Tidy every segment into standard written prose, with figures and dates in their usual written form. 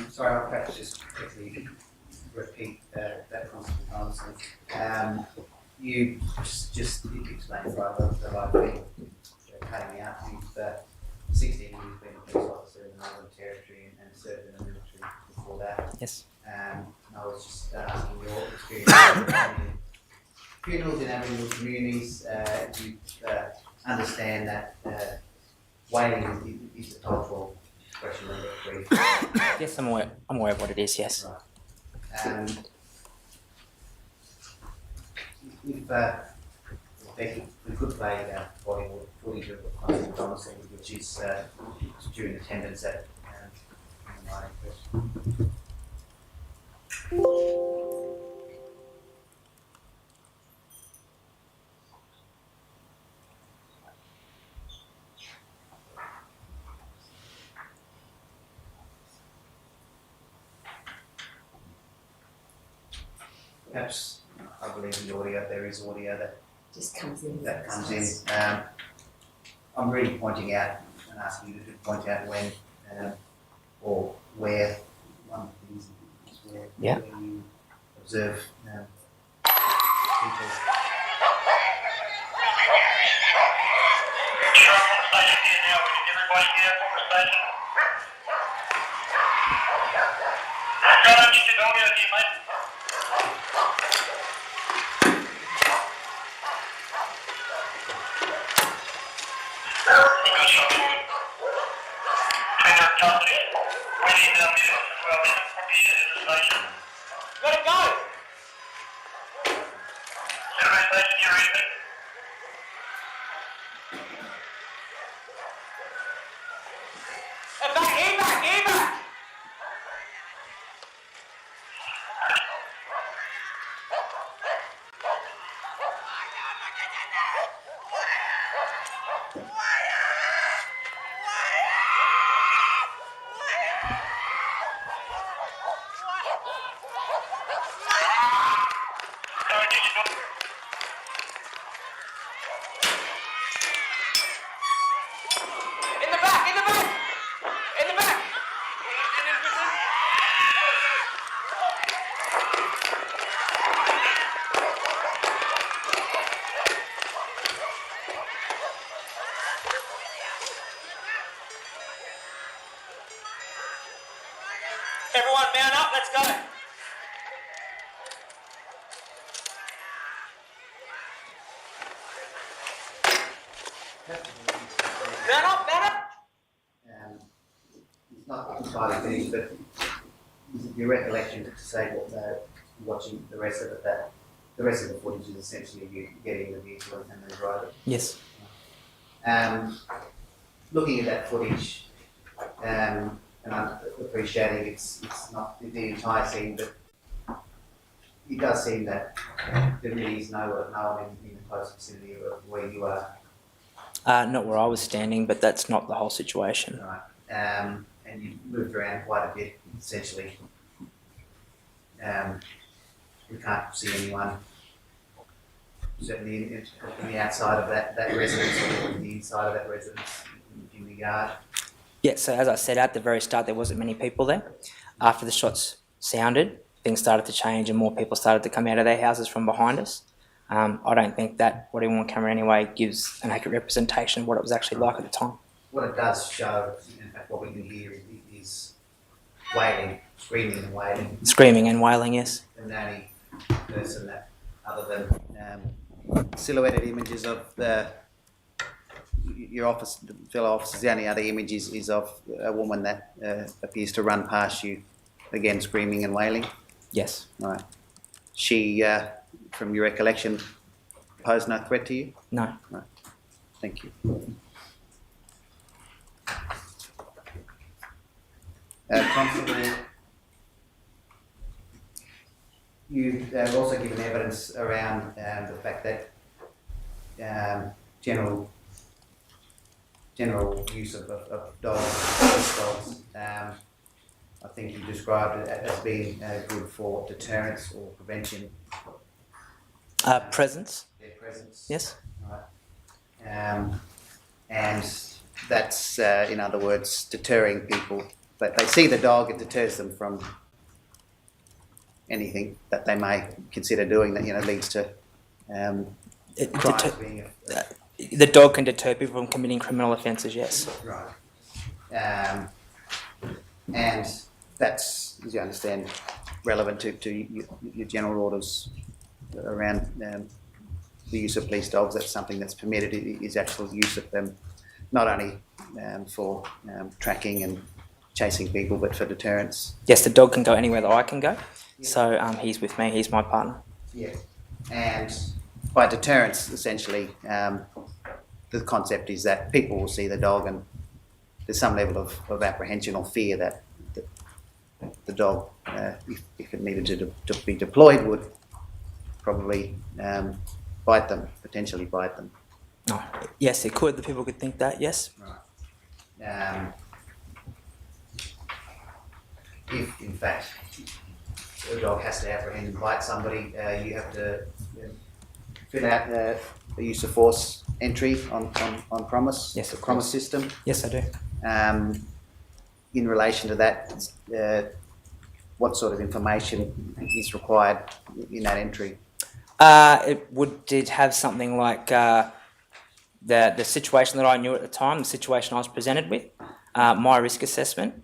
Sorry, I'll perhaps just quickly repeat that concept. You just explained rather the right thing, cutting out. You've 16 years been a police officer in the Northern Territory and served in the military before that. Yes. I was just asking your experience in funerals in Aboriginal communities. You understand that wailing is a cultural expression of grief. Yes, I'm aware of what it is, yes. Right. If we could play Bollywood footage of Confronting Domicile, which is during attendance at my inquest. Perhaps, I believe the audio, there is audio that just comes in. That comes in. I'm really pointing out and asking you to point out when or where one of the things is where you observe people. Let it go! Back! In the back! Everyone mount up, let's go! Mount up! It's not entirely finished, but is it your recollection to say what watching the rest of it, that the rest of the footage is essentially you getting in the vehicle and then drive it? Yes. Looking at that footage, and I'm appreciating it's not the entire scene, but it does seem that there really is no one in the close vicinity of where you are. Not where I was standing, but that's not the whole situation. Right. And you moved around quite a bit, essentially. We can't see anyone, certainly in the outside of that residence or in the inside of that residence in the yard. Yeah, so as I said at the very start, there wasn't many people there. After the shots sounded, things started to change and more people started to come out of their houses from behind us. I don't think that what on camera anyway gives an accurate representation of what it was actually like at the time. What it does show, in fact, what we can hear is wailing, screaming and wailing. Screaming and wailing, yes. And the only person that, other than silhouetted images of your fellow officers, the only other image is of a woman that appears to run past you, again screaming and wailing. Yes. Right. She, from your recollection, posed no threat to you? No. Right. Thank you. Constable, you've also given evidence around the fact that general use of dogs. I think you described it as being good for deterrence or prevention. Presence. Their presence. Yes. Right. And that's, in other words, deterring people they see the dog, it deters them from anything that they may consider doing that leads to crimes being The dog can deter people from committing criminal offences, yes. right. And that's, as you understand, relevant to your general orders around the use of police dogs. That's something that's permitted, is actual use of them, not only for tracking and chasing people, but for deterrence. Yes, the dog can go anywhere that I can go. So he's with me, he's my partner. Yeah. And by deterrence, essentially, the concept is that people will see the dog and there's some level of apprehension or fear that the dog, if it needed to be deployed, would probably bite them, potentially bite them. Oh, yes, it could. The people could think that, yes. Right. If, in fact, a dog has to apprehend and bite somebody, you have to fill out the use of force entry on promise. Yes, of promise course. system. Yes, I do. In relation to that, what sort of information is required in that entry? Did have something like the situation that I knew at the time, the situation I was presented with, my risk assessment,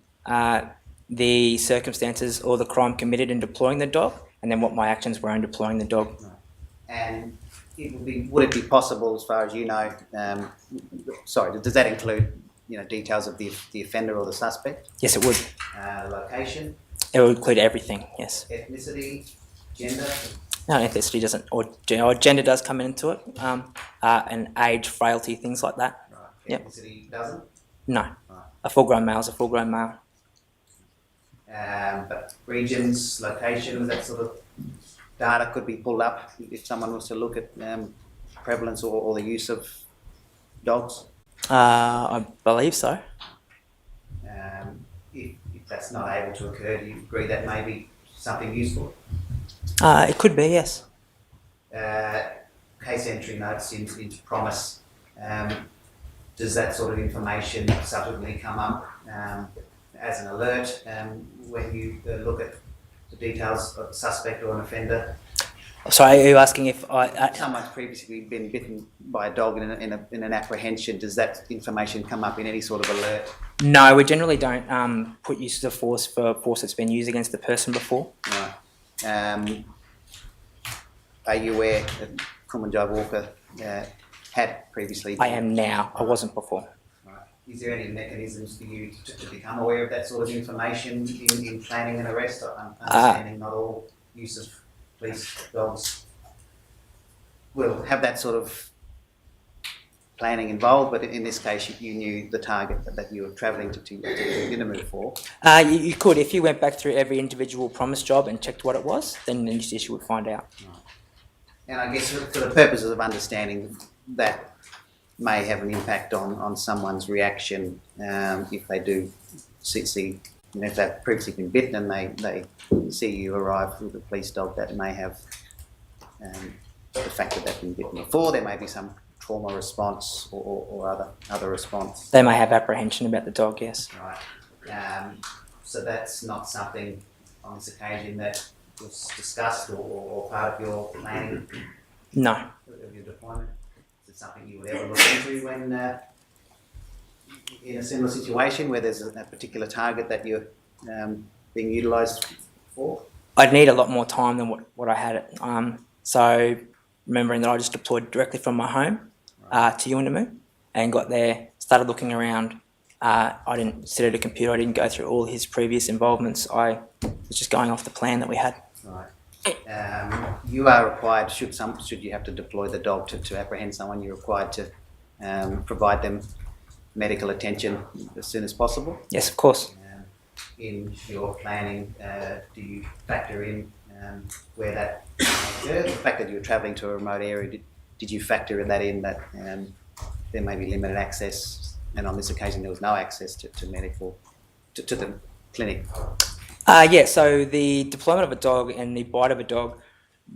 the circumstances or the crime committed in deploying the dog, and then what my actions were in deploying the dog. And would it be possible, as far as you know, sorry, does that include details of the offender or the suspect? Yes, it would. Location? It would include everything, yes. Ethnicity? Gender? No, ethnicity doesn't, or gender does come into it, and age, frailty, things like that. Right. Yep. Ethnicity doesn't? No. Right. A full-grown male is a full-grown male. But regions, locations, that sort of data could be pulled up if someone was to look at prevalence or the use of dogs? I believe so. If that's not able to occur, do you agree that may be something useful? It could be, yes. Case entry notes into promise. Does that sort of information subsequently come up as an alert when you look at the details of a suspect or an offender? Sorry, are you asking if Someone's previously been bitten by a dog in an apprehension. Does that information come up in any sort of alert? No, we generally don't put use of force for force that's been used against the person before. Right. Are you aware that Kumanjayi Walker had previously? I am now. I wasn't before. Right. Is there any mechanisms for you to become aware of that sort of information in planning an arrest? Understanding not all use of police dogs will have that sort of planning involved, but in this case you knew the target that you were travelling to move for. You could, if you went back through every individual promise job and checked what it was, then you would find out. Right. And I guess for the purposes of understanding that may have an impact on someone's reaction if they do see if they've previously been bitten and they see you arrive with a police dog, that may have the fact that they've been bitten before. There may be some trauma response or other response. They may have apprehension about the dog, yes. Right. So that's not something on this occasion that was discussed or part of your planning? No. Of your deployment? Is it something you would ever look into when in a similar situation where there's a particular target that you're being utilised for? I'd need a lot more time than what I had. So remembering that I just deployed directly from my home to Yuendamu and got there, started looking around. I didn't sit at a computer. I didn't go through all his previous involvements. I was just going off the plan that we had. Right. You are required, should you have to deploy the dog to apprehend someone, you're required to provide them medical attention as soon as possible. Yes, of course. In your planning, do you factor in where that occurred? The fact that you were travelling to a remote area, did you factor that in, that there may be limited access, and on this occasion there was no access to the clinic? Yeah, so the deployment of a dog and the bite of a dog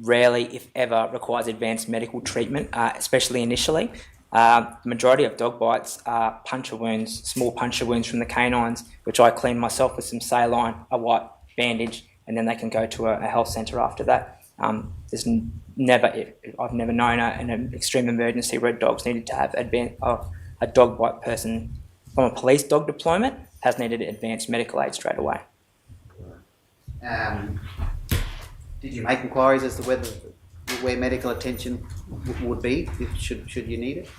rarely, if ever, requires advanced medical treatment, especially initially. The majority of dog bites are puncture wounds, small puncture wounds from the canines, which I clean myself with some saline, a white bandage, and then they can go to a health centre after that. I've never known an extreme emergency where dogs needed to have a dog bite person from a police dog deployment has needed advanced medical aid straight away. Did you make inquiries as to where medical attention would be should you need it?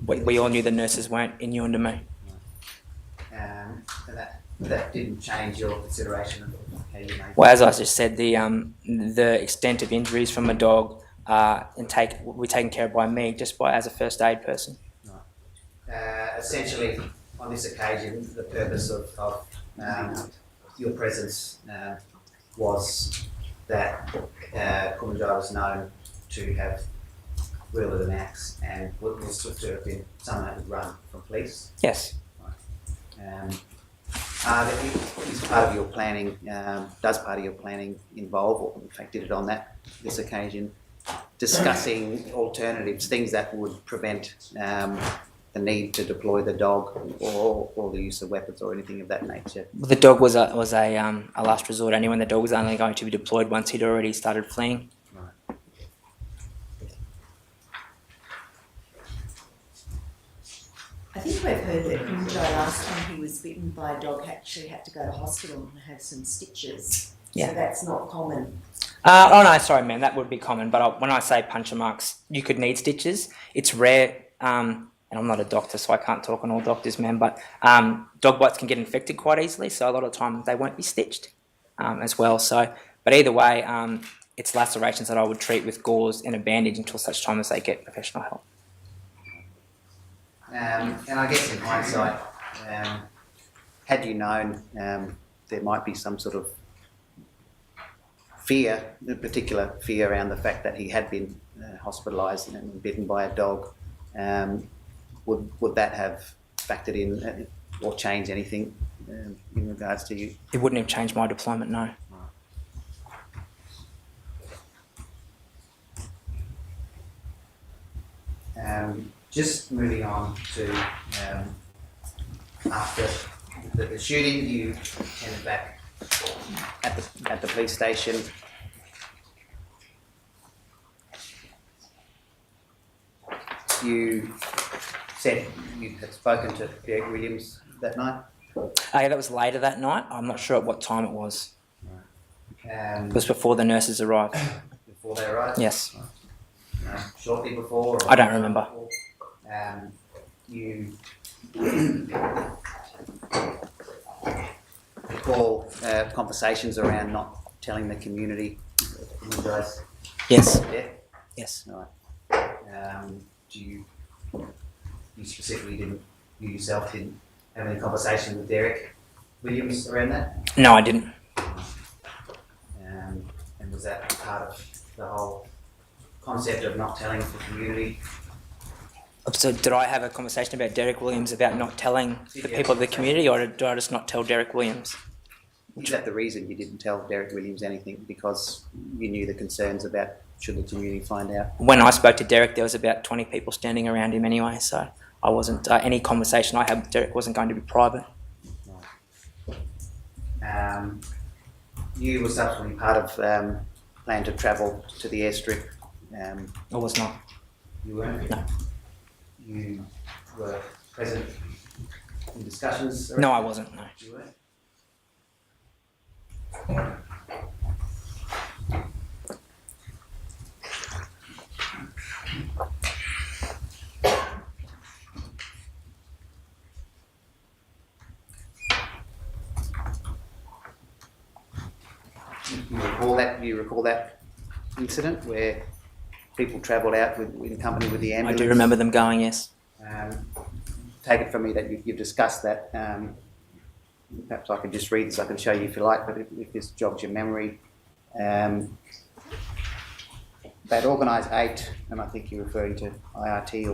We all knew the nurses weren't immune to me. And that didn't change your consideration of how you made. Well, as I just said, the extent of injuries from a dog were taken care of by me as a first aid person. Right. Essentially, on this occasion, the purpose of your presence was that Kumanjayi was known to have wielded an axe and was to have been someone that would run from police. Yes. Is part of your planning, does part of your planning involve, or in fact did it on this occasion, discussing alternatives, things that would prevent the need to deploy the dog or the use of weapons or anything of that nature? The dog was a last resort anyway. The dog was only going to be deployed once he'd already started fleeing. Right. I think we've heard that Kumanjayi last time he was bitten by a dog actually had to go to hospital and have some stitches. Yeah. So that's not common. Oh no, sorry, man, that would be common. But when I say puncture marks, you could need stitches. It's rare, and I'm not a doctor, so I can't talk on all doctors, man. But dog bites can get infected quite easily, so a lot of the time they won't be stitched as well. So, but either way, it's lacerations that I would treat with gauze and a bandage until such time as they get professional help. And I guess in hindsight, had you known there might be some sort of fear, a particular fear around the fact that he had been hospitalised and bitten by a dog, would that have factored in or changed anything in regards to you? It wouldn't have changed my deployment, no. Just moving on to after the shooting, you ended back at the police station. You said you had spoken to Derek Williams that night. Yeah, that was later that night. I'm not sure at what time it was. It was Before before the nurses arrived. they arrived? Yes. Shortly before? Or I don't remember. Before? You recall conversations around not telling the community you guys? Yes. Yeah? Yes. Right. You specifically you yourself didn't have any conversation with Derek Williams around that? No, I didn't. And was that part of the whole concept of not telling the community? So did I have a conversation about Derek Williams about not telling the people of the community, or did I just not tell Derek Williams? Is that the reason you didn't tell Derek Williams anything? Because you knew the concerns about should the community find out? When I spoke to Derek, there was about 20 people standing around him anyway, so I wasn't, any conversation I had with Derek wasn't going to be private. You were subsequently part of plan to travel to the airstrip. I was not. You weren't? No. You were present in discussions? No, I wasn't, no. You weren't? You recall that incident where people travelled out in company with the I ambulance? do remember them going, yes. Take it from me that you've discussed that. Perhaps I could just read this, I can show you if you like, but if this jogs your memory. They'd organised 8, and I think you're referring to IRT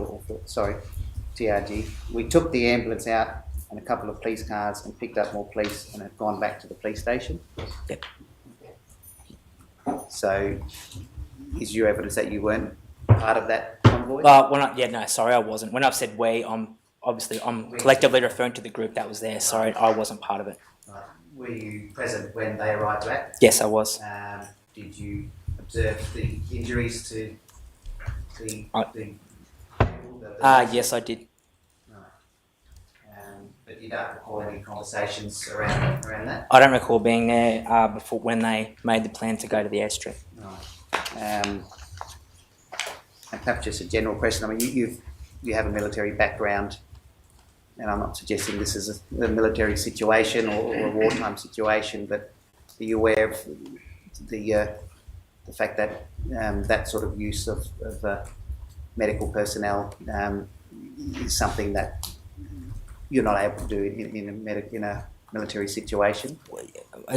TRG. We took the ambulance out and a couple of police cars and picked up more police and had gone back to the police station. Yep. So is your evidence that you weren't part of that convoy? Sorry, I wasn't. When I've said we, I'm collectively referring to the group that was there. Sorry, I wasn't part of it. Right. Were you present when they arrived back? Yes, I was. Did you observe the injuries to the Yes, I did. But you don't recall any conversations around that? I don't recall being there before when they made the plan to go to the airstrip. Right. And perhaps just a general question. I mean, you have a military background, and I'm not suggesting this is a military situation or a wartime situation, but are you aware of the fact that that sort of use of medical personnel is something that you're not able to do in a military situation?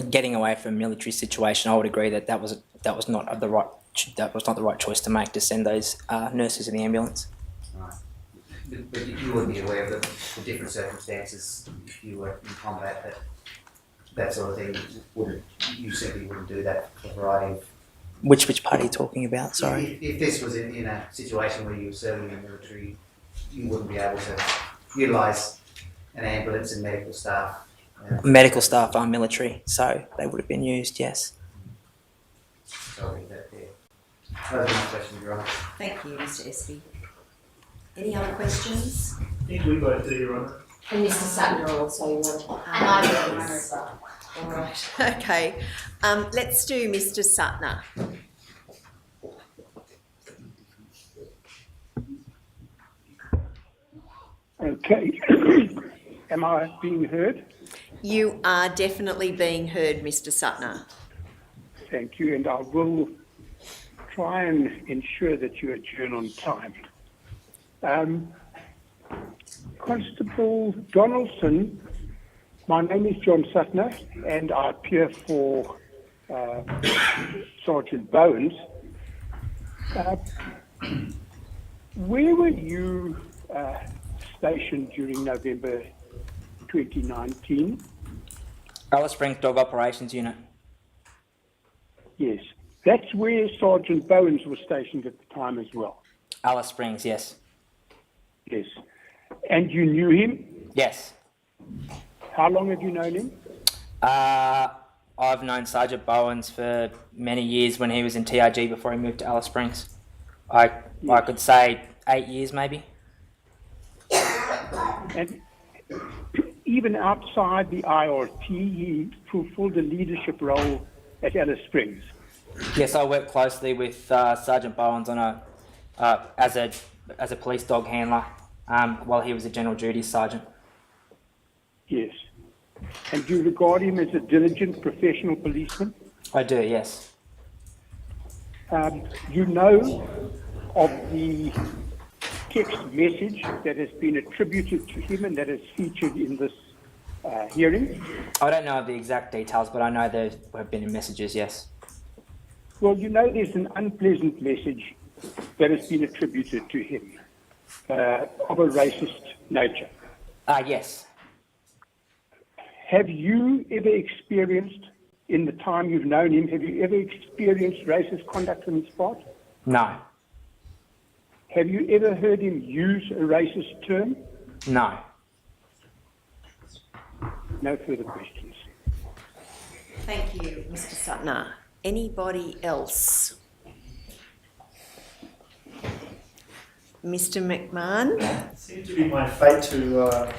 Getting away from a military situation, I would agree that was not the right choice to make, to send those nurses in the ambulance. Right. But you would be aware of the different circumstances if you were in combat, that sort of thing. You simply wouldn't do that for a variety of. Which part are you talking about? Sorry. If this was in a situation where you were serving in the military, you wouldn't be able to utilise an ambulance and medical staff. Medical staff are military, so they would have been used, yes. Sorry, that there. Those are my questions, Your Honour. Thank you, Mr. Espy. Any other questions? I think we both do, Your Honour. And Mr. Sutton also you want. And I do, Your Honour, as well. All right, okay. Let's do Mr. Sutner. Okay. Am I being heard? You are definitely being heard, Mr. Sutner. Thank you, and I will try and ensure that you adjourn on time. Constable Donaldson, my name is John Sutner, and I appear for Sergeant Bones. Where were you stationed during November 2019? Alice Springs Dog Operations Unit. Yes. That's where Sergeant Bones was stationed at the time as well. Alice Springs, yes. Yes. And you knew him? Yes. How long have you known him? I've known Sergeant Bowens for many years when he was in TRG before he moved to Alice Springs. I could say 8 years maybe. And even outside the IRT, he fulfilled a leadership role at Alice Springs. Yes, I worked closely with Sergeant Bowens on as a police dog handler while he was a general duties sergeant. Yes. And do you regard him as a diligent professional policeman? I do, yes. You know of the text message that has been attributed to him and that is featured in this hearing? I don't know of the exact details, but I know there have been messages, yes. Well, you know there's an unpleasant message that has been attributed to him of a racist nature. Yes. Have you ever experienced, in the time you've known him, have you ever experienced racist conduct on his part? No. Have you ever heard him use a racist term? No. No further questions. Thank you, Mr. Sutner. Anybody else? Mr. McMahon? It seems to be my fate to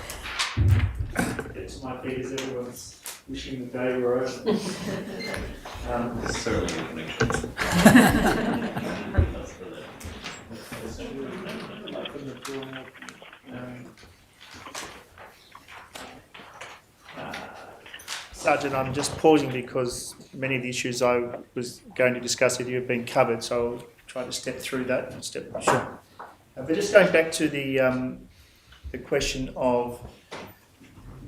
get to my feet as everyone's wishing the day were over. Sergeant, I'm just pausing because many of the issues I was going to discuss with you have been covered, so I'll try to step through that and step. Sure. But just going back to the question of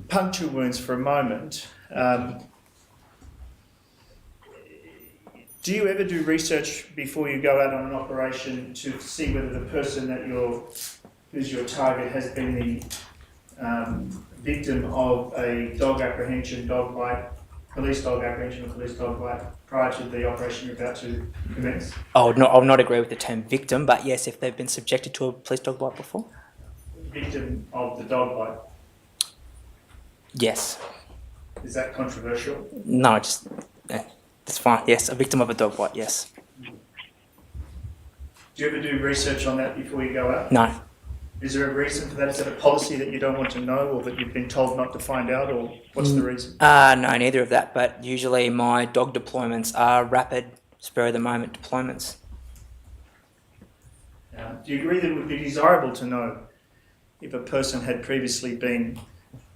puncture wounds for a moment. Do you ever do research before you go out on an operation to see whether the person that who's your target has been the victim of a dog apprehension, dog bite, police dog apprehension or police dog bite prior to the operation you're about to commence? I would not agree with the term victim, but yes, if they've been subjected to a police dog bite before, Victim of the dog bite. yes. Is that controversial? No, just it's fine. Yes, a victim of a dog bite. Yes. Do you ever do research on that before you go out? No. Is there a reason for that? Is it a policy that you don't want to know, or that you've been told not to find out, or what's the reason? No, neither of that. But usually my dog deployments are rapid, spur of the moment deployments. Do you agree that it would be desirable to know if a person had previously been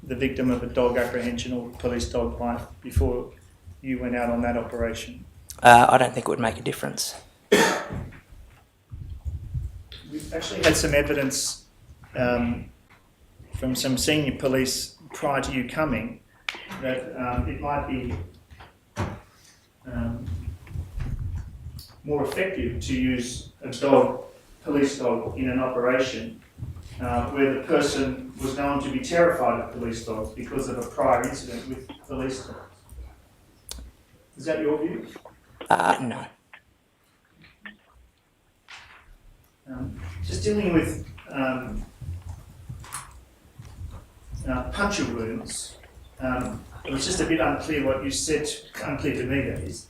the victim of a dog apprehension or police dog bite before you went out on that operation? I don't think it would make a difference. We've actually had some evidence from some senior police prior to you coming that it might be more effective to use a dog, police dog, in an operation where the person was known to be terrified of police dogs because of a prior incident with police dogs. Is that your view? No. Just dealing with puncture wounds, it was just a bit unclear what you said, unclear to me that is.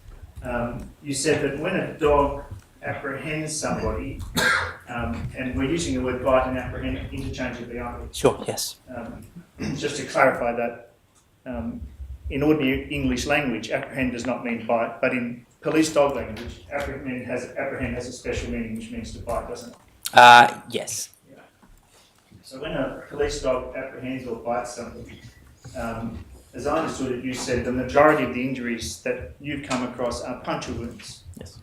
You said that when a dog apprehends somebody, and we're using the word bite and apprehend interchangeably, aren't we? Sure. Yes. Just to clarify that, in ordinary English language, apprehend does not mean bite, but in police dog language, apprehend has a special meaning, which means to bite, doesn't it? Yes. So when a police dog apprehends or bites somebody, as I understood it, you said the majority of the injuries that you've come across are puncture wounds. Yes.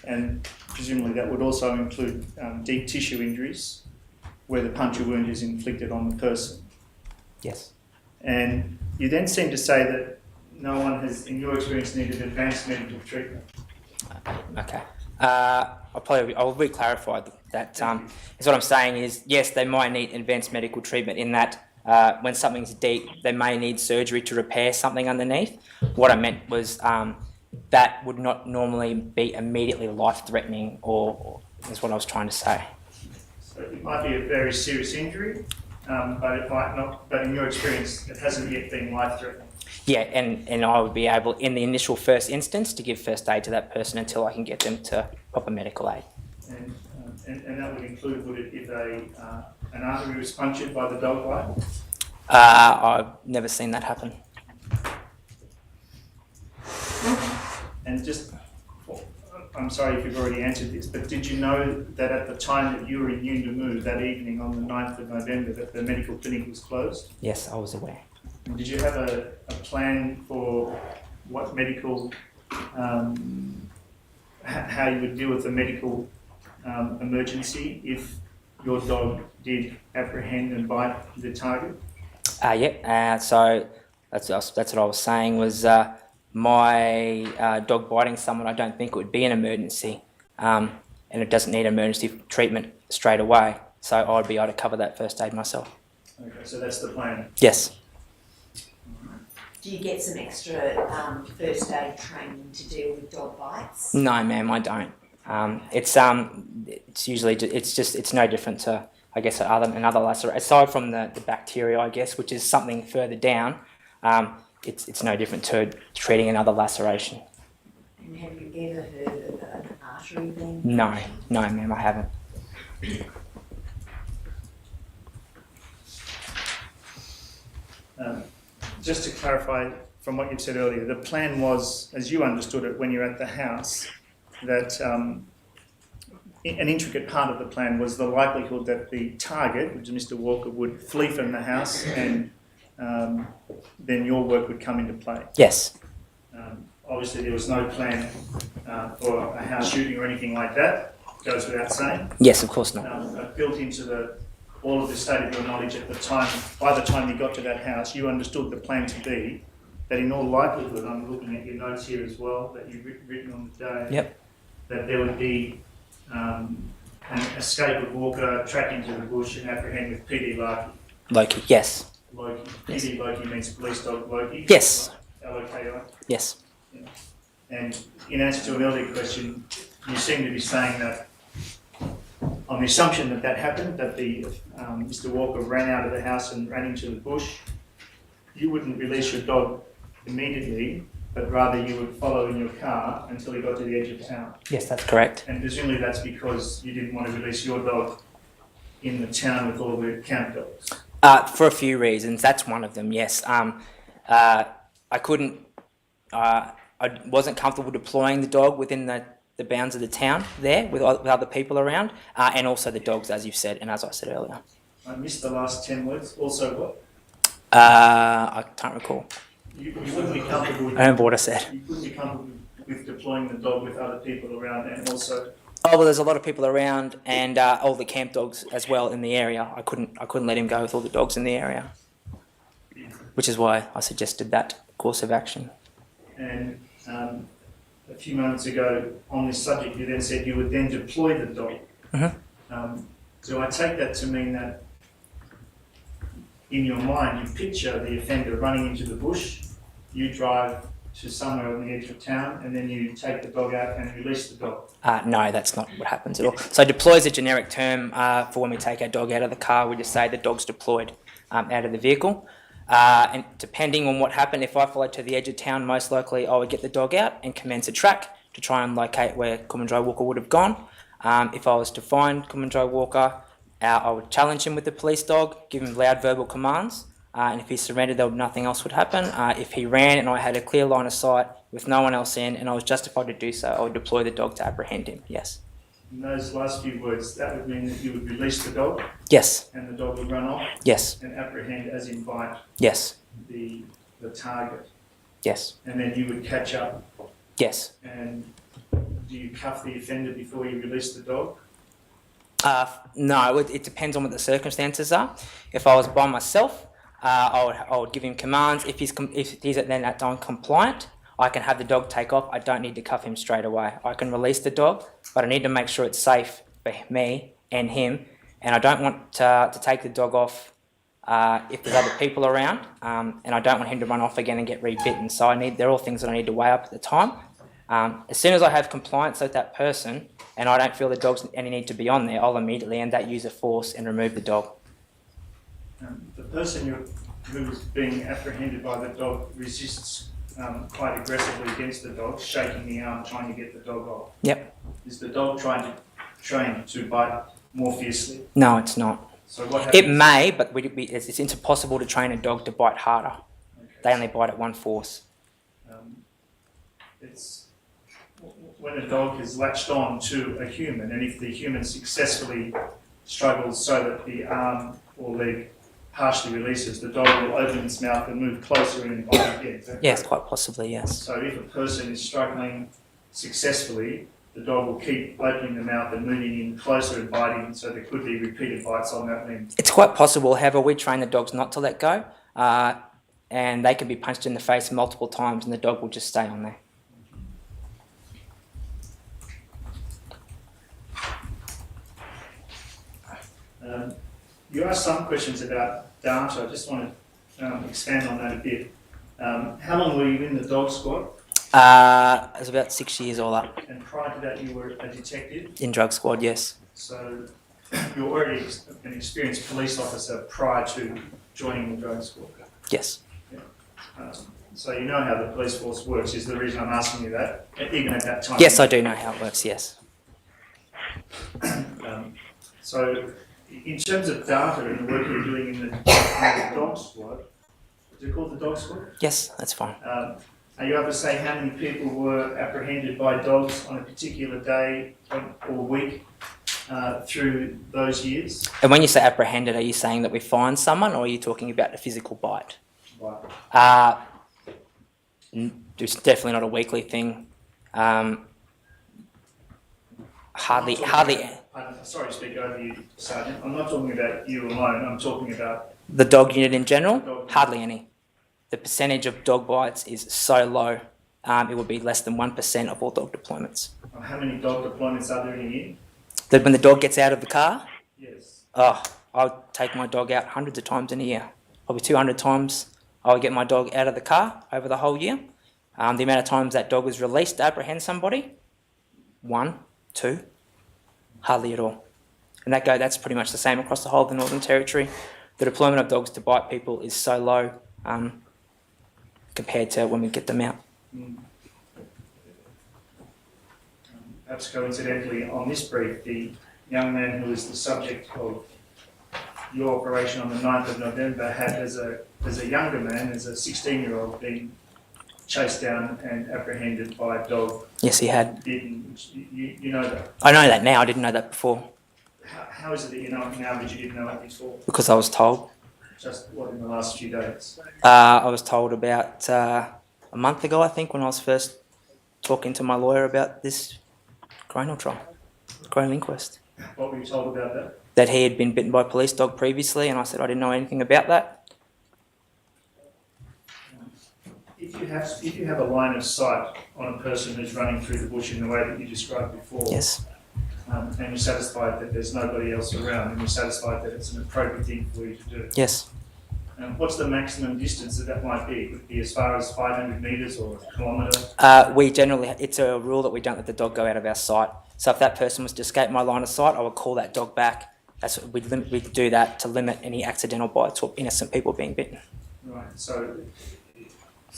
And presumably that would also include deep tissue injuries where the puncture wound is inflicted on the person. Yes. And you then seem to say that no one has, in your experience, needed advanced medical treatment. Okay. I'll re-clarify that. Is what I'm saying is, yes, they might need advanced medical treatment in that when something's deep, they may need surgery to repair something underneath. What I meant was that would not normally be immediately life-threatening, or is what I was trying to say. So it might be a very serious injury, but it might not. But in your experience, it hasn't yet been life-threatening. Yeah, and I would be able, in the initial first instance, to give first aid to that person until I can get them to proper medical aid. And that would include, would it, if an artery was punctured by the dog bite? I've never seen that happen. And just, I'm sorry if you've already answered this, but did you know that at the time that you were in Yuendamu that evening on the 9th of November that the medical clinic was closed? Yes, I was aware. And did you have a plan for what medical, how you would deal with the medical emergency if your dog did apprehend and bite the target? So that's what I was saying was my dog biting someone, I don't think it would be an emergency, and it doesn't need emergency treatment straight away, so I would be able to cover that first aid myself. Okay, so that's the plan. Yes. Do you get some extra first aid training to deal with dog bites? No, ma'am, I don't. It's usually it's no different to, I guess, another laceration. Aside from the bacteria, I guess, which is something further down, it's no different to treating another laceration. And have you ever heard of an artery being? No, ma'am, I haven't. Just to clarify from what you said earlier, the plan was, as you understood it when you were at the house, that an intricate part of the plan was the likelihood that the target, which is Mr. Walker, would flee from the house and then your work would come into play. Yes. Obviously there was no plan for a house shooting or anything like that, goes without saying. Yes, of course not. Built into all of the state of your knowledge at the time, by the time you got to that house, you understood the plan to be that in all likelihood, I'm looking at your notes here as well, that you've written on the day, Yep. that there would be an escape of Walker, track into the bush and apprehend with PD Larky. Loki, yes. Loki. Yes. PD Loki means police dog Loki. Yes. L-O-K-I. Yes. And in answer to an earlier question, you seem to be saying that on the assumption that that happened, that the Mr. Walker ran out of the house and ran into the bush, you wouldn't release your dog immediately, but rather you would follow in your car until he got to the edge of town. Yes, that's correct. And presumably that's because you didn't want to release your dog in the town with all the camp dogs. For a few reasons. That's one of them, yes. I couldn't, I wasn't comfortable deploying the dog within the bounds of the town there with other people around, and also the dogs, as you've said, and as I said earlier. I missed the last 10 words. Also what? I can't recall. You wouldn't be comfortable with, I remember what I said. you wouldn't be comfortable with deploying the dog with other people around, and also Oh, well, there's a lot of people around, and all the camp dogs as well in the area. I couldn't let him go with all the dogs in the area, which is why I suggested that course of action. And a few moments ago on this subject, you then said you would then deploy the dog. Mm-hmm. Do I take that to mean that in your mind you picture the offender running into the bush, you drive to somewhere on the edge of town, and then you take the dog out and release the dog? No, that's not what happens at all. So deploy is a generic term for when we take our dog out of the car. We just say the dog's deployed out of the vehicle. And depending on what happened, if I followed to the edge of town, most likely I would get the dog out and commence a track to try and locate where Kumanjayi Walker would have gone. If I was to find Kumanjayi Walker, I would challenge him with the police dog, give him loud verbal commands, and if he surrendered, nothing else would happen. If he ran and I had a clear line of sight with no one else in and I was justified to do so, I would deploy the dog to apprehend him, yes. In those last few words, that would mean that you would release the dog Yes, and the dog would run off yes, and apprehend, as in bite, yes, the target. yes, And then you would catch up. yes. And do you cuff the offender before you release the dog? No, it depends on what the circumstances are. If I was by myself, I would give him commands. If he's then non-compliant, I can have the dog take off. I don't need to cuff him straight away. I can release the dog, but I need to make sure it's safe for me and him. And I don't want to take the dog off if there's other people around, and I don't want him to run off again and get rebitten. So they're all things that I need to weigh up at the time. As soon as I have compliance with that person and I don't feel the dog's any need to be on there, I'll immediately end that use of force and remove the dog. The person who's being apprehended by the dog resists quite aggressively against the dog, shaking the arm, trying to get the dog off. Yep. Is the dog trained to bite more fiercely? No, it's not. So what happens? It may, but it's impossible to train a dog to bite harder. Okay. They only bite at one force. It's when a dog is latched on to a human, and if the human successfully struggles so that the arm or leg partially releases, the dog will open its mouth and move closer and bite again. Yes, quite possibly, yes. So if a person is struggling successfully, the dog will keep opening the mouth and moving in closer and biting, so there could be repeated bites on that limb. It's quite possible, however, we train the dogs not to let go, and they can be punched in the face multiple times and the dog will just stay on there. You asked some questions about data. I just want to expand on that a bit. How long were you in the dog squad? It was about 6 years all up. And prior to that, you were a detective? In drug squad, yes. So you're already an experienced police officer prior to joining the drug squad? Yes. So you know how the police force works, is the reason I'm asking you that, even at that time? Yes, I do know how it works, yes. So in terms of data and the work you're doing in the dog squad, is it called the dog squad? Yes, that's fine. Are you able to say how many people were apprehended by dogs on a particular day or week through those years? And when you say apprehended, are you saying that we find someone or are you talking about a physical bite? Right. It's definitely not a weekly thing. Hardly. I'm sorry to speak over you, Sergeant. I'm not talking about you alone. I'm talking about The dog unit in general? Dog. Hardly any. The percentage of dog bites is so low, it would be less than 1% of all dog deployments. how many dog deployments are there in a year? When the dog gets out of the car, Yes. I would take my dog out hundreds of times in a year. Probably 200 times I would get my dog out of the car over the whole year. The amount of times that dog was released to apprehend somebody, 1, 2, hardly at all. And that's pretty much the same across the whole of the Northern Territory. The deployment of dogs to bite people is so low compared to when we get them out. Perhaps coincidentally, on this brief, the young man who was the subject of your operation on the 9th of November had, as a younger man, as a 16-year-old, been chased down and apprehended by a dog. Yes, he had. Bitten. You know that. I know that now. I didn't know that before How is it that you know it now but you didn't know it before? because I was told. Just what, in the last few days? I was told about a month ago, I think, when I was first talking to my lawyer about this Coronial trial, Coronial inquest. What were you told about that? That he had been bitten by a police dog previously, and I said I didn't know anything about that. If you have a line of sight on a person who's running through the bush in the way that you described before, Yes. and you're satisfied that there's nobody else around, and you're satisfied that it's an appropriate thing for you to do, Yes. what's the maximum distance that might be? Could it be as far as 500 metres or a kilometre? We generally, it's a rule that we don't let the dog go out of our sight. So if that person was to escape my line of sight, I would call that dog back. That's what we do that to limit any accidental bites or innocent people being bitten. Right, so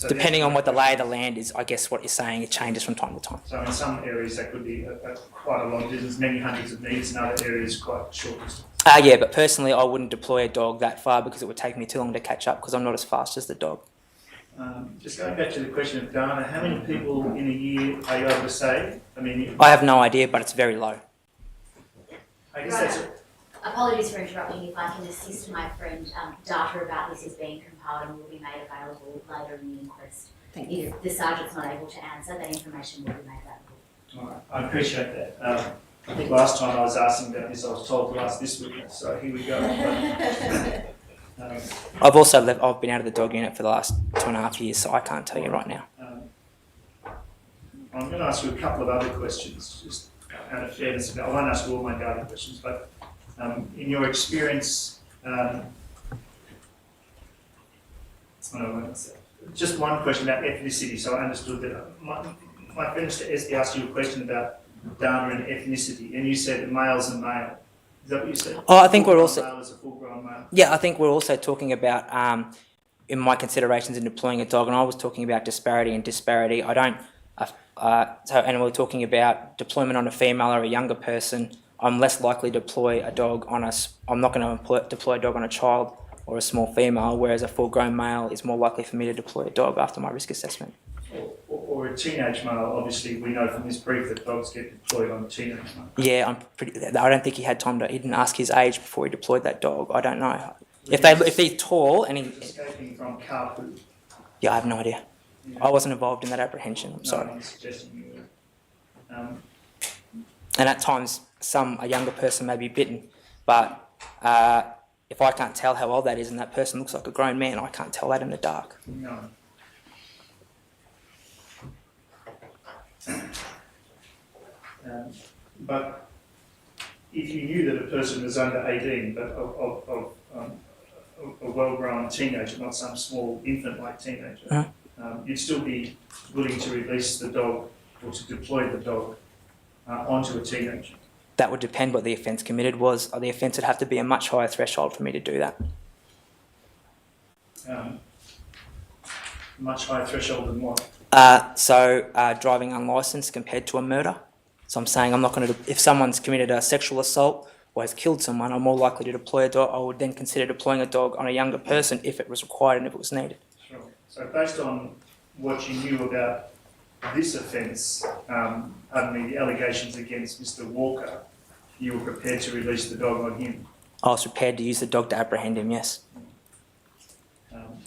Depending on what the lay of the land is, I guess what you're saying, it changes from time to time. So in some areas that could be quite a long distance, many hundreds of metres, in other areas quite short distance. Yeah, but personally I wouldn't deploy a dog that far because it would take me too long to catch up because I'm not as fast as the dog. Just going back to the question of data, how many people in a year are you able to say? I mean, I have no idea, but it's very low. I guess that's Apologies for interrupting. If I can assist my friend, data about this is being compiled and will be made available later in the inquest. Thank you. If the sergeant's not able to answer, that information will be made available. all right. I appreciate that. I think last time I was asking about this, I was told to ask this witness, so here we go. I've been out of the dog unit for the last 2.5 years, so I can't tell you right now. I'm going to ask you a couple of other questions, just out of fairness. I won't ask you all my data questions, but in your experience, just one question about ethnicity. So I understood that my friend Mr. Esty asked you a question about data and ethnicity, and you said males and male. Is that what you said? Oh, I think we're also. Male is a full-grown male. Yeah, I think we're also talking about in my considerations in deploying a dog, and I was talking about disparity and disparity. I don't. And we're talking about deployment on a female or a younger person. I'm less likely to deploy a dog on I'm not going to deploy a dog on a child or a small female, whereas a full-grown male is more likely for me to deploy a dog after my risk assessment. Or a teenage male. Obviously, we know from this brief that dogs get deployed on a teenage male. Yeah, I don't think he had time to. He didn't ask his age before he deployed that dog. I don't know if he's tall and he. Escaping from Karpu. Yeah, I have no idea. Yeah. I wasn't involved in that apprehension. I'm sorry. No one's suggesting you were. And at times, a younger person may be bitten, but if I can't tell how old that is and that person looks like a grown man, I can't tell that in the dark. No. But if you knew that a person was under 18, but a well-grown teenager, not some small infant-like teenager, you'd still be willing to release the dog or to deploy the dog onto a teenager. That would depend what the offence committed was. The offence would have to be a much higher threshold for me to do that. Much higher threshold than what? Driving unlicensed compared to a murder. So I'm saying I'm not going to. If someone's committed a sexual assault or has killed someone, I'm more likely to deploy a dog. I would then consider deploying a dog on a younger person if it was required and if it was needed. Sure. So based on what you knew about this offence, the allegations against Mr. Walker, you were prepared to release the dog on him? I was prepared to use the dog to apprehend him, yes.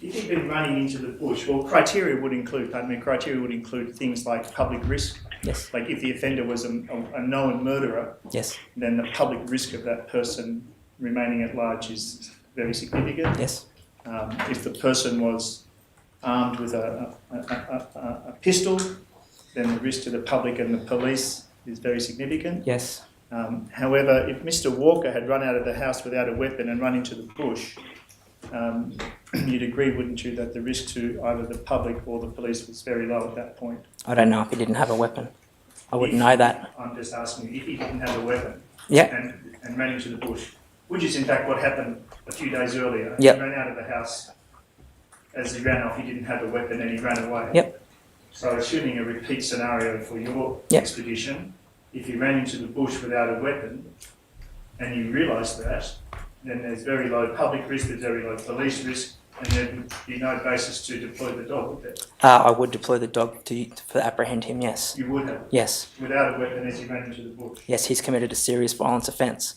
If he'd been running into the bush, criteria would include things like public risk. Yes. Like if the offender was a known murderer, Yes. then the public risk of that person remaining at large is very significant. Yes. If the person was armed with a pistol, then the risk to the public and the police is very significant. Yes. However, if Mr. Walker had run out of the house without a weapon and run into the bush, you'd agree, wouldn't you, that the risk to either the public or the police was very low at that point? I don't know if he didn't have a weapon. I wouldn't know that. I'm just asking you, if he didn't have a weapon Yeah. and ran into the bush, which is in fact what happened a few days earlier. Yep. He ran out of the house. As he ran off, he didn't have a weapon and he ran away. Yep. So assuming a repeat scenario for your Yep. expedition, if you ran into the bush without a weapon and you realised that, then there's very low public risk, there's very low police risk, and there would be no basis to deploy the dog, would there? I would deploy the dog to apprehend him, yes. You would have, Yes. without a weapon as he ran into the bush. Yes, he's committed a serious violence offence.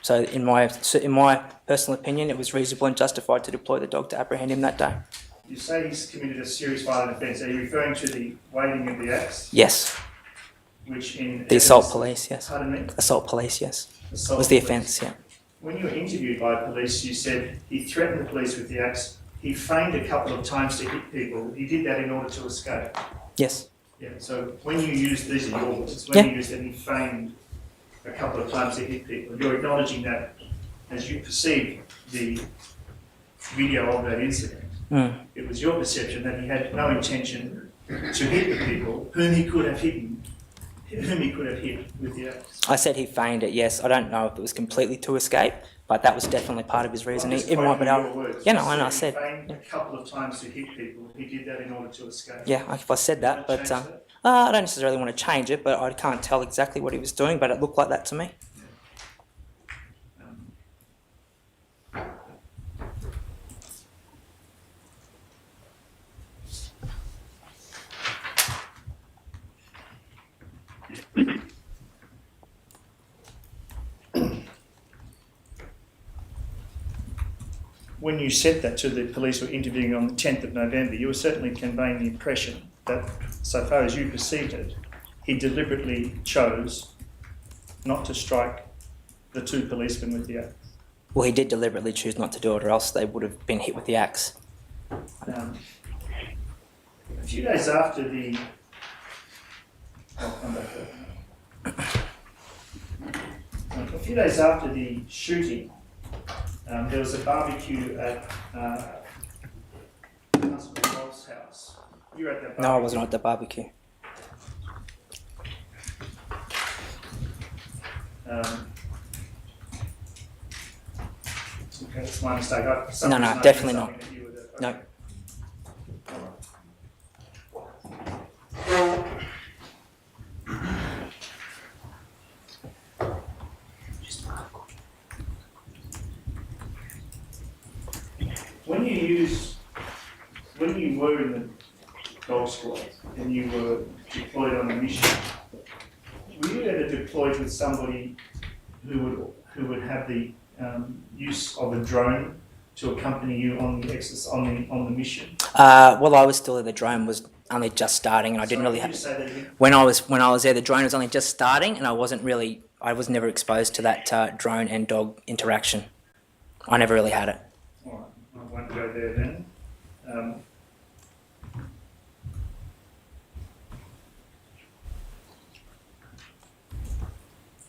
So in my personal opinion, it was reasonable and justified to deploy the dog to apprehend him that day. You say he's committed a serious violent offence. Are you referring to the waving of the axe, Yes. which in The assault evidence- police, yes. Pardon me? Assault police, yes. Assault Was the police. offence, yeah. When you were interviewed by police, you said he threatened the police with the axe. He feigned a couple of times to hit people. He did that in order to escape. Yes. Yeah. So when you use these are your words. When Yeah. you use that he feigned a couple of times to hit people, you're acknowledging that as you perceived the video of that incident, it was your perception that he had no intention to hit the people whom he could have hit with the axe. I said he feigned it, yes. I don't know if it was completely to escape, but that was definitely part of his reasoning. I'm just It might be quoting your able. words. Yeah, no, You I know, I he said. feigned a couple of times to hit people. He did that in order to escape. Yeah, if I said that, but Change that? I don't necessarily want to change it, but I can't tell exactly what he was doing, but it looked like that to me. When you said that to the police who were interviewing on the 10th of November, you were certainly conveying the impression that, so far as you perceived it, he deliberately chose not to strike the two policemen with the axe. Well, he did deliberately choose not to do it, or else they would have been hit with the axe. A few days after the... I'll come back to that. A few days after the shooting, there was a barbecue at Councillor Roll's house. You were at that barbecue? No, I wasn't at the barbecue. Okay, that's my mistake. No, definitely not. No. When you were in the dog squad and you were deployed on a mission, were you ever deployed with somebody who would have the use of a drone to accompany you on the on the mission? Well, I was still there. The drone was only just starting, and I didn't really Could have. you say that again? When I was there, the drone was only just starting, and I was never exposed to that drone and dog interaction. I never really had it. All right, I won't go there then.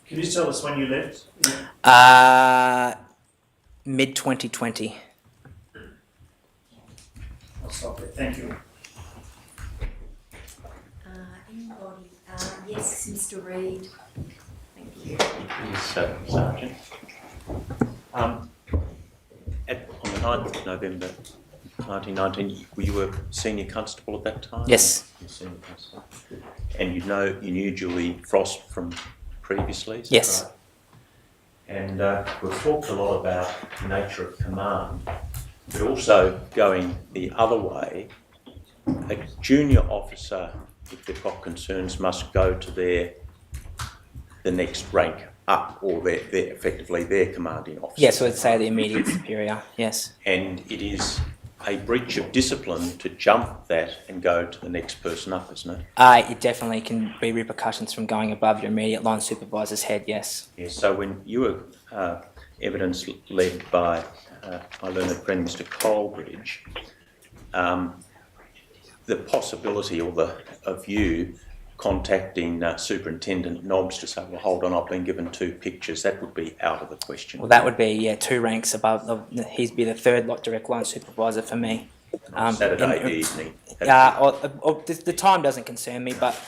Can you tell us when you left? Mid 2020. I'll stop there. Thank you. Anybody? Yes, Mr. Reid. Thank you. Yes, Sergeant. On the 9th of November 1919, you were senior constable at that time? Yes. You were senior constable. And you knew Julie Frost from previously? Is that Yes. right? And we've talked a lot about the nature of command, but also going the other way, a junior officer, if they've got concerns, must go to the next rank up, or their effectively their commanding officer. Yes, so I'd say the immediate superior. Yes. And it is a breach of discipline to jump that and go to the next person up, isn't it? It definitely can be repercussions from going above your immediate line supervisor's head. Yes. Yes. So when you were evidence led by my learned friend Mr. Coleridge, the possibility of you contacting Superintendent Nobbs to say, well, hold on, I've been given 2 pictures, that would be out of the question. Well, that would be 2 ranks above. He'd be the 3rd lot direct line supervisor for me. Saturday evening. The time doesn't concern me, but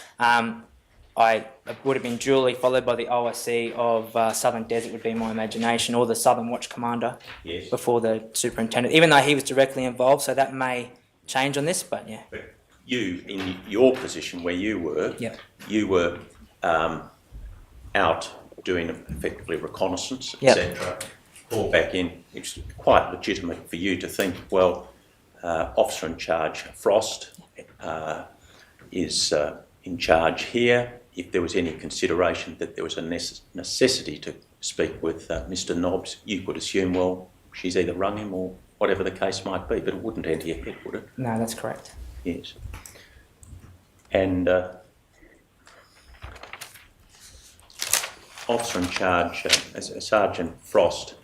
I would have been duly followed by the OIC of Southern Desert would be my imagination, or the Southern Watch Commander Yes. before the superintendent, even though he was directly involved, so that may change on this, but yeah. But you, in your position where you were, Yep. you were out doing effectively reconnaissance, Yep. etc. Fall back in. It's quite legitimate for you to think, well, Officer in Charge Frost is in charge here. If there was any consideration that there was a necessity to speak with Mr. Nobbs, you could assume, well, she's either rung him or whatever the case might be, but it wouldn't enter your head, would it? No, that's correct. Yes. And Officer in Charge, Sergeant Frost,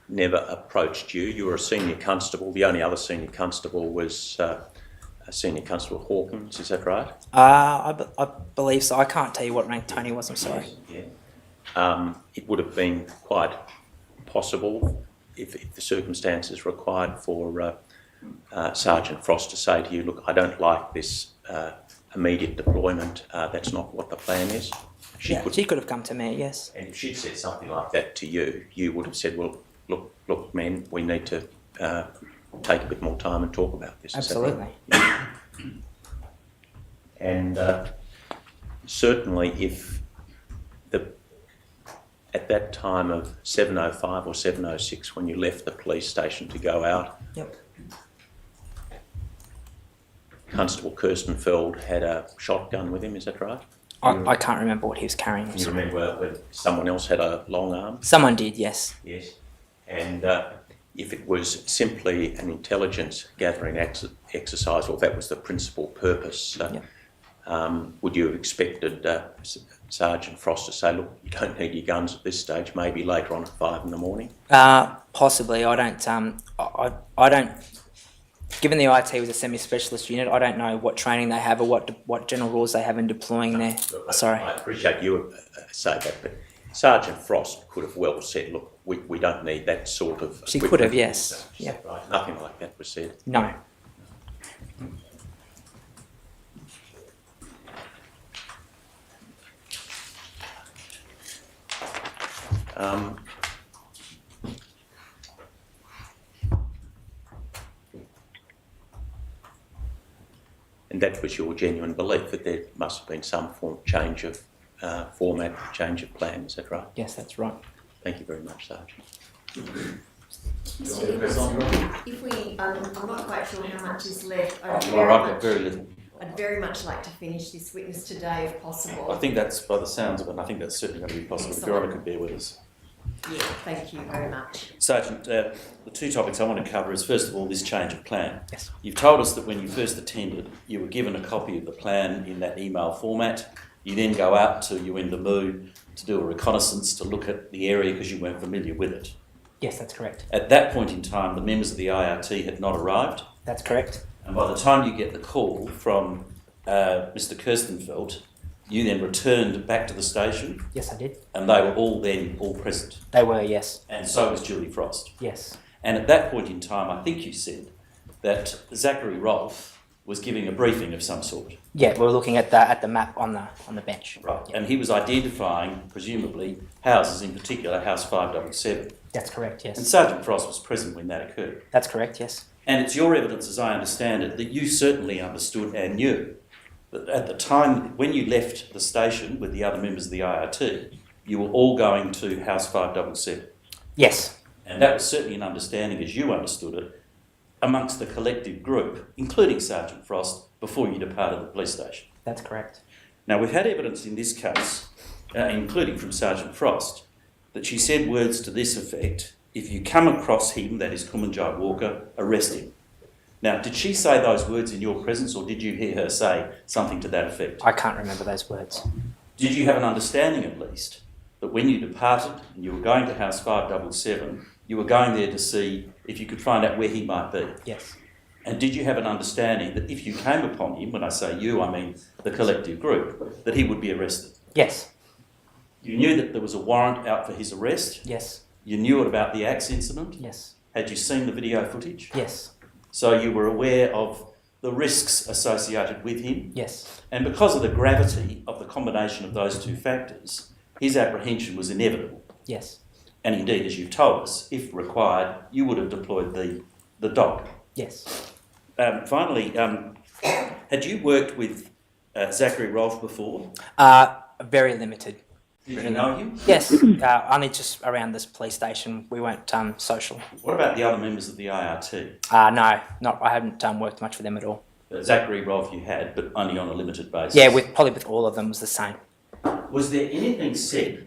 never approached you. You were a senior constable. The only other senior constable was Senior Constable Hawkins. Is that right? I believe so. I can't tell you what rank Tony was, I'm sorry. Yeah. It would have been quite possible, if the circumstances required, for Sergeant Frost to say to you, look, I don't like this immediate deployment. That's not what the plan is. She could have come to me, yes. And if she'd said something like that to you, you would have said, well, look, men, we need to take a bit more time and talk about this. Absolutely. Yeah. And certainly if at that time of 7:05 or 7:06 when you left the police station to go out, Yep. Constable Kirstenfeld had a shotgun with him, is that right? I can't remember what he was carrying. I'm You sorry. remember when someone else had a long arm? Someone did, yes. Yes. And if it was simply an intelligence gathering exercise, or that was the principal purpose, would you have expected Sergeant Frost to say, look, you don't need your guns at this stage, maybe later on at 5 in the morning? Possibly. I don't. Given the IT was a semi-specialist unit, I don't know what training they have or what general rules they have in deploying there. Sorry. I appreciate you say that, but Sergeant Frost could have well said, look, we don't need that sort of... She could have, yes. Yeah. Right. Nothing like that was said. No. And that was your genuine belief that there must have been some change of format, change of plan, is that right? Yes, that's right. Thank you very much, Sergeant. If we, I'm not quite sure how much is left. Very little. I'd very much like to finish this witness today if possible. I think that's, by the sounds of it, I think that's certainly going to be possible. If Your Honour could bear with us. Yeah, thank you very much. Sergeant, the 2 topics I want to cover is, first of all, this change of plan. Yes. You've told us that when you first attended, you were given a copy of the plan in that email format. You then go out to Yuendamu to do a reconnaissance to look at the area because you weren't familiar with it. Yes, that's correct. At that point in time, the members of the IRT had not arrived. That's correct. And by the time you get the call from Mr. Kirstenfeld, you then returned back to the station. Yes, I did. And they were all present. They were, yes. And so was Julie Frost. Yes. And at that point in time, I think you said that Zachary Rolfe was giving a briefing of some sort. Yeah, we were looking at the map on the bench. Right. Yeah. And he was identifying, presumably, houses, in particular House 577. That's correct, yes. And Sergeant Frost was present when that occurred. That's correct, yes. And it's your evidence, as I understand it, that you certainly understood and knew that at the time when you left the station with the other members of the IRT, you were all going to House 577. Yes. And that was certainly an understanding, as you understood it, amongst the collective group, including Sergeant Frost, before you departed the police station. That's correct. Now, we've had evidence in this case, including from Sergeant Frost, that she said words to this effect: if you come across him, that is Kumanjayi Walker, arrest him. Now, did she say those words in your presence, or did you hear her say something to that effect? I can't remember those words. Did you have an understanding, at least, that when you departed and you were going to House 577, you were going there to see if you could find out where he might be? Yes. And did you have an understanding that if you came upon him, when I say you, I mean the collective group, that he would be arrested? Yes. You knew that there was a warrant out for his arrest? Yes. You knew about the axe incident? Yes. Had you seen the video footage? Yes. So you were aware of the risks associated with him? Yes. And because of the gravity of the combination of those two factors, his apprehension was inevitable. Yes. And indeed, as you've told us, if required, you would have deployed the dog. Yes. Finally, had you worked with Zachary Rolfe before? Very limited. Did you know him? Yes. Only just around this police station. We weren't social. What about the other members of the ART? No, not. I haven't worked much with them at all. Zachary Rolfe you had, but only on a limited basis. Yeah, probably with all of them was the same. Was there anything said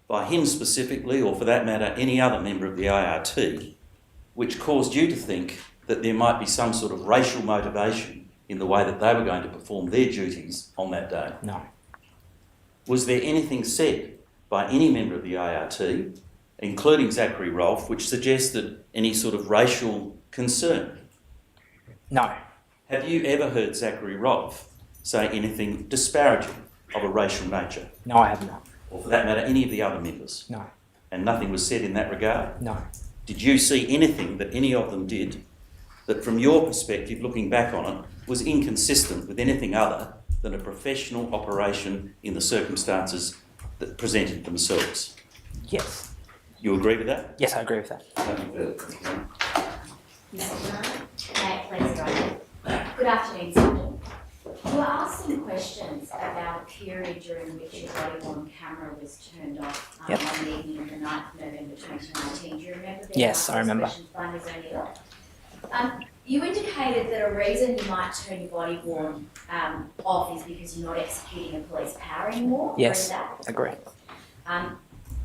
by him specifically, or for that matter, any other member of the ART, which caused you to think that there might be some sort of racial motivation in the way that they were going to perform their duties on that day? No. Was there anything said by any member of the ART, including Zachary Rolfe, which suggested any sort of racial concern? No. Have you ever heard Zachary Rolfe say anything disparaging of a racial nature? No, I have not. Or for that matter, any of the other members? No. And nothing was said in that regard? No. Did you see anything that any of them did that, from your perspective, looking back on it, was inconsistent with anything other than a professional operation in the circumstances that presented themselves? Yes. You agree with that? Yes, I agree with that. May I please go ahead? Good afternoon, Sergeant. You were asked some questions about a period during which your body-worn camera was turned off Yep. on the evening of the 9th of November 2019. Do you remember being Yes, asked I those remember. questions by Ms. O'Neill? You indicated that a reason you might turn your body-worn off is because you're not executing a police power anymore. Yes. Agree with that? Agree.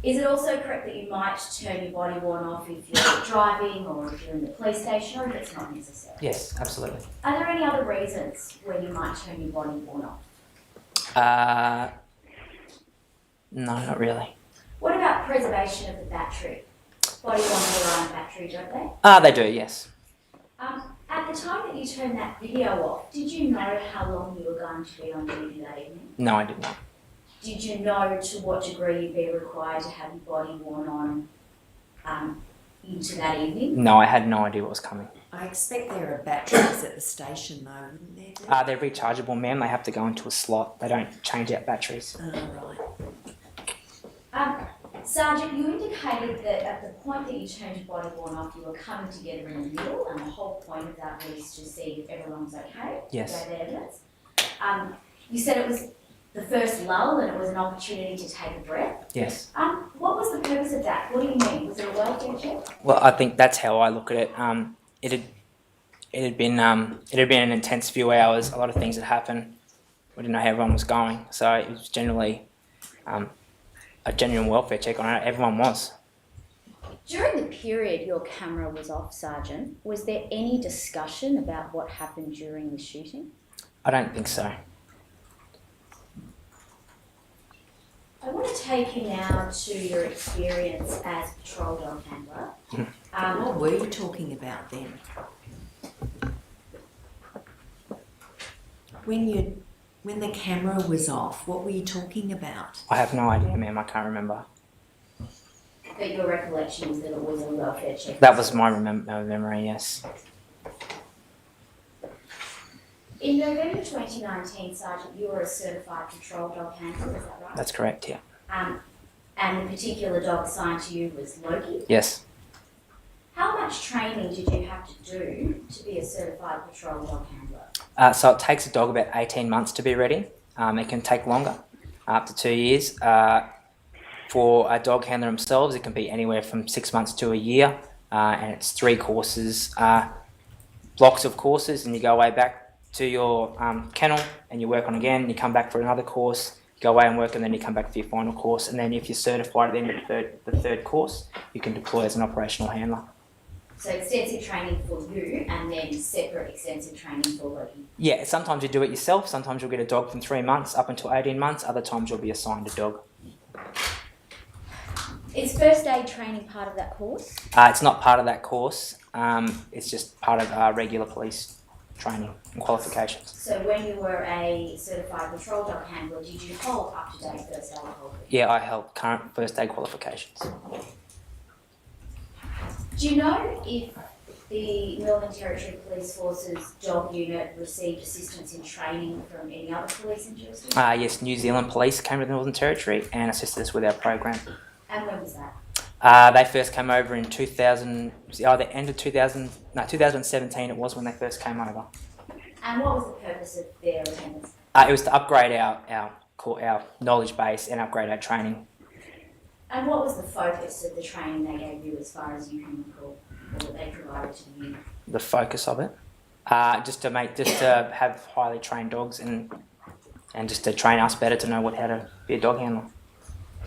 Is it also correct that you might turn your body worn off if you're driving or if you're in the police station, or if it's not necessary? Yes, absolutely. Are there any other reasons where you might turn your body worn off? No, not really. What about preservation of the battery? Body worn rely on battery, don't they? They do, yes. At the time that you turned that video off, did you know how long you were going to be on duty that evening? No, I did not. Did you know to what degree you'd be required to have your body worn on into that evening? No, I had no idea what was coming. I expect there are batteries at the station though, wouldn't there? They're rechargeable, ma'am. They have to go into a slot. They don't change out batteries. Right. Sergeant, you indicated that at the point that you turned your body worn off, you were coming together in the middle, and the whole point of that was to see if everyone was okay. Yes. Gave evidence. You said it was the first lull and it was an opportunity to take a breath. Yes. What was the purpose of that? What do you mean? Was it a welfare check? Well, I think that's how I look at it. It had been an intense few hours. A lot of things had happened. We didn't know how everyone was going, so it was generally a genuine welfare check on it. Everyone was. During the period your camera was off, Sergeant, was there any discussion about what happened during the shooting? I don't think so. I want to take you now to your experience as patrol dog handler. What were you talking about then? When the camera was off, what were you talking about? I have no idea, ma'am. I can't remember. But your recollection is that it was a welfare check? That was my memory, yes. In November 2019, Sergeant, you were a certified patrol dog handler, is that right? That's correct, yeah. And the particular dog assigned to you was Loki. Yes. How much training did you have to do to be a certified patrol dog handler? So it takes a dog about 18 months to be ready. It can take longer, up to 2 years. For a dog handler themselves, it can be anywhere from 6 months to a year, and it's 3 courses, blocks of courses, and you go way back to your kennel and you work on again, you come back for another course, go away and work, and then you come back for your final course, and then if you're certified at the end of the third course, you can deploy as an operational handler. So extensive training for you and then separate extensive training for Loki? Yeah, sometimes you do it yourself, sometimes you'll get a dog from 3 months up until 18 months, other times you'll be assigned a dog. Is first aid training part of that course? It's not part of that course. It's just part of our regular police training and qualifications. So when you were a certified patrol dog handler, did you hold up-to-date first aid qualifications? Yeah, I held current first aid qualifications. Do you know if the Northern Territory Police Force's dog unit received assistance in training from any other policing jurisdiction? Yes, New Zealand Police came to the Northern Territory and assisted us with our program. And when was that? They first came over in 2000, either end of 2017 it was when they first came over. And what was the purpose of their attendance? It was to upgrade our knowledge base and upgrade our training. And what was the focus of the training they gave you as far as you can recall, or that they provided to you? The focus of it, just to have highly trained dogs and just to train us better to know how to be a dog handler.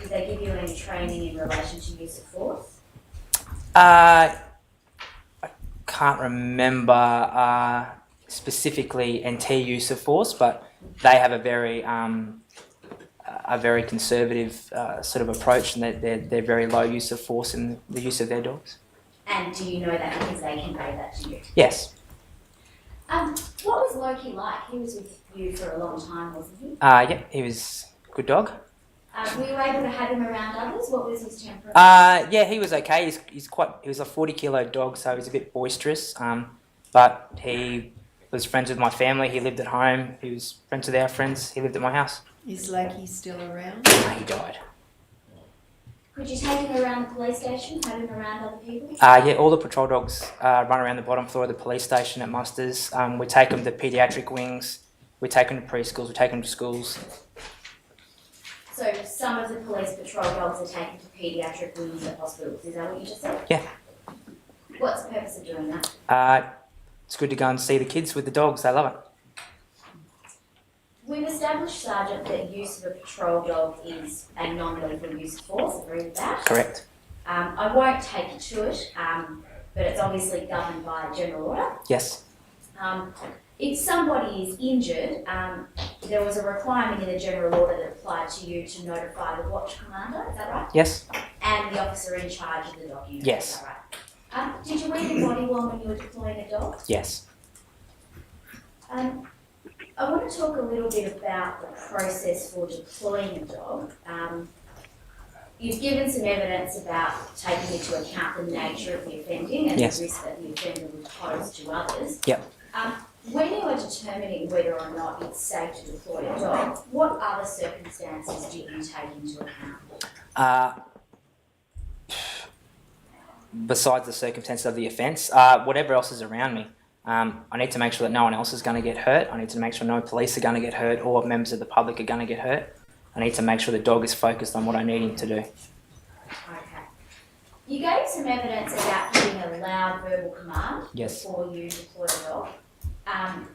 Did they give you any training in relation to use of force? I can't remember specifically NT use of force, but they have a very conservative sort of approach, and they're very low use of force in the use of their dogs. And do you know that because they conveyed that to you? Yes. What was Loki like? He was with you for a long time, wasn't he? Yeah, he was a good dog. Were you able to have him around others? What was his temperament? Yeah, he was okay. He was a 40-kilo dog, so he was a bit boisterous. But he was friends with my family. He lived at home. He was friends with our friends. He lived at my house. Is Loki still around? He died. Could you take him around the police station, have him around other people? Yeah, all the patrol dogs run around the bottom floor of the police station at musters. We take them to paediatric wings. We take them to preschools. We take them to schools. So some of the police patrol dogs are taken to paediatric wings at hospitals. Is that what you just said? Yeah. What's the purpose of doing that? It's good to go and see the kids with the dogs. They love it. We've established, Sergeant, that use of a patrol dog is a non-lethal use of force. Agree with that? Correct. I won't take you to it, but it's obviously governed by a general order. Yes. If somebody is injured, there was a requirement in the general order that applied to you to notify the watch commander, is that right? Yes. And the officer in charge of the dog unit, Yes. is that right? Did you wear your body worn when you were deploying a dog? Yes. I want to talk a little bit about the process for deploying a dog. You've given some evidence about taking into account the nature of the offending and Yes. the risk that the offender would pose to others. Yep. When you are determining whether or not it's safe to deploy a dog, what other circumstances do you take into account? Besides the circumstances of the offence, whatever else is around me, I need to make sure that no one else is going to get hurt. I need to make sure no police are going to get hurt or members of the public are going to get hurt. I need to make sure the dog is focused on what I need him to do. Okay. You gave some evidence about giving a loud verbal command Yes. before you deploy a dog,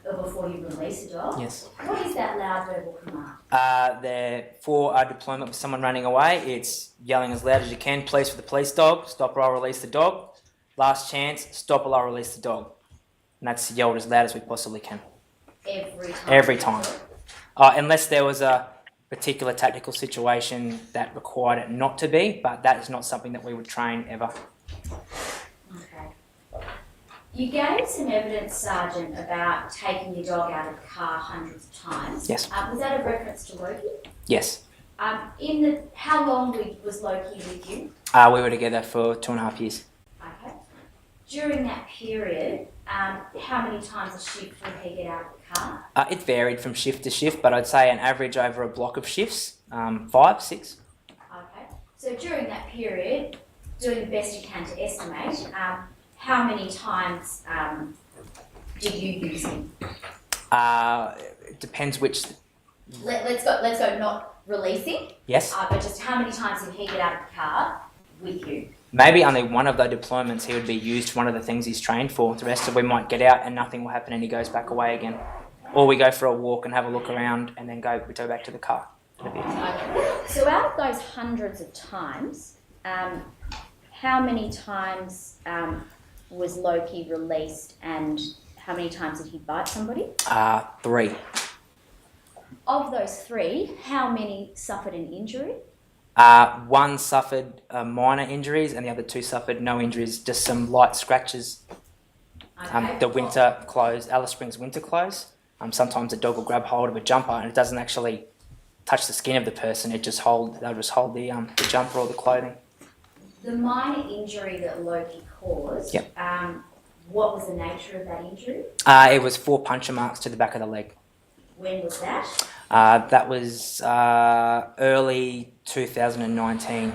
or before you release a dog. Yes. What is that loud verbal command? For a deployment with someone running away, it's yelling as loud as you can, police for the police dog, stop or I'll release the dog. Last chance, stop or I'll release the dog. And that's yelled as loud as we possibly can. Every time? Every time. Unless there was a particular tactical situation that required it not to be, but that is not something that we would train ever. Okay. You gave some evidence, Sergeant, about taking your dog out of the car hundreds of times. Yes. Was that a reference to Loki? Yes. How long was Loki with you? We were together for 2.5 years. Okay. During that period, how many times a shift would he get out of the car? It varied from shift to shift, but I'd say an average over a block of shifts, 5, 6. Okay. So during that period, doing the best you can to estimate, how many times did you use him? It depends which. Let's go not releasing. Yes. But just how many times did he get out of the car with you? Maybe only one of the deployments he would be used for one of the things he's trained for. The rest of we might get out and nothing will happen and he goes back away again. Or we go for a walk and have a look around and then we go back to the car. Okay. So out of those hundreds of times, how many times was Loki released and how many times did he bite somebody? 3. Of those 3, how many suffered an injury? One suffered minor injuries and the other 2 suffered no injuries, just some light scratches Okay. The winter clothes, Alice Springs winter clothes. Sometimes a dog will grab hold of a jumper and it doesn't actually touch the skin of the person. They'll just hold the jumper or the clothing. The minor injury that Loki caused, Yep. What was the nature of that injury? It was 4 puncture marks to the back of the leg. When was that? That was early 2019.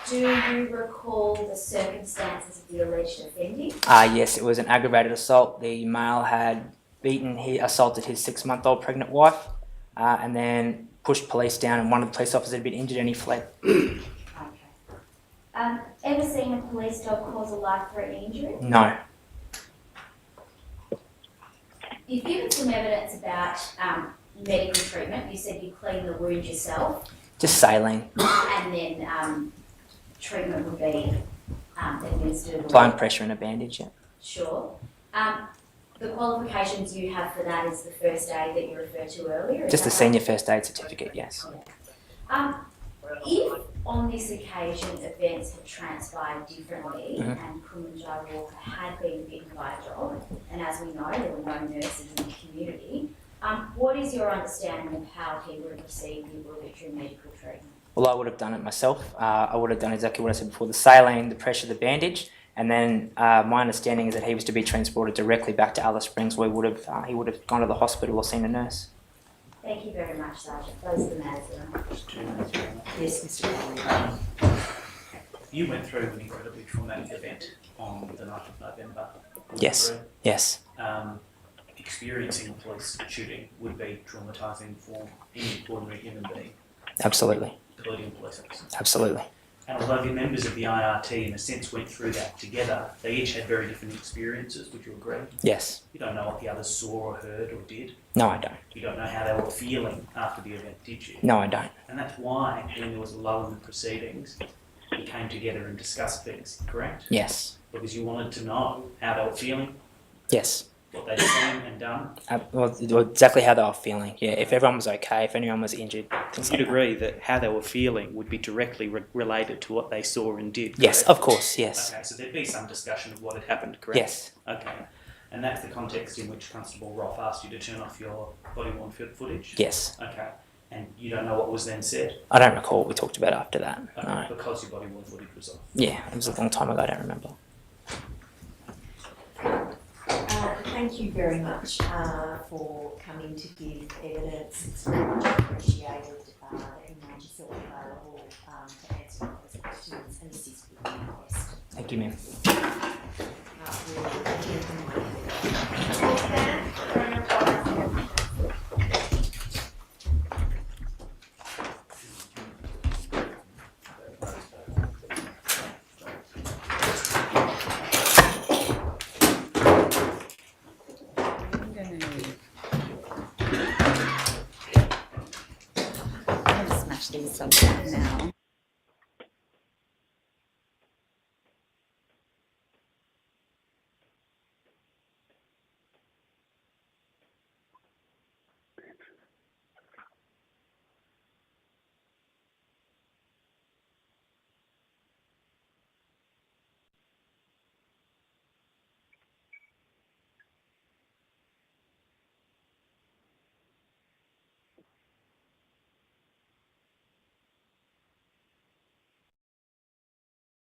Do you recall the circumstances of the alleged offending? Yes, it was an aggravated assault. The male had assaulted his 6-month-old pregnant wife and then pushed police down, and one of the police officers had been injured and he fled. Okay. Ever seen a police dog cause a life-threatening injury? No. You've given some evidence about medical treatment. You said you cleaned the wound yourself, Just saline. and then treatment would be administered. Applying pressure and a bandage, yeah. Sure. The qualifications you have for that is the first aid that you referred to earlier? Just a senior first aid certificate, yes. If on this occasion events had transpired differently Mhm. and Kumanjayi Walker had been bitten by a dog, and as we know there were no nurses in the community, what is your understanding of how he would have received the obligatory medical treatment? Well, I would have done it myself. I would have done exactly what I said before, the saline, the pressure, the bandage, and then my understanding is that he was to be transported directly back to Alice Springs where he would have gone to the hospital or seen a nurse. Thank you very much, Sergeant. Those are the matters that I'm... Yes, Mr. Coronial. You went through an incredibly traumatic event on the 9th of November. Yes, yes. Experiencing a police shooting would be traumatising for any ordinary human being, Absolutely, including a police officer. absolutely. And although the members of the IRT in a sense went through that together, they each had very different experiences, would you agree? Yes. You don't know what the others saw or heard or did. No, I don't. You don't know how they were feeling after the event, did you? No, I don't. And that's why, when there was a lull in the proceedings, you came together and discussed things, correct? Yes. Because you wanted to know how they were feeling, Yes. what they'd seen and done. Well, exactly how they were feeling. Yeah, if everyone was okay, if anyone was injured, things like You'd that. agree that how they were feeling would be directly related to what they saw and did, Yes, correct? of course, yes. Okay, so there'd be some discussion of what had happened, correct? Yes. Okay. And that's the context in which Constable Roth asked you to turn off your body-worn footage? Yes. Okay. And you don't know what was then said? I don't recall what we talked about after that. Okay, No. because your body-worn footage was off. Yeah, it was a long time ago, I don't remember. Thank you very much for coming to give evidence. It's very much appreciated that you made yourself available to answer those questions and assist with the inquest. Thank you, ma'am. We'll hear from you. I'm going to smash these up now.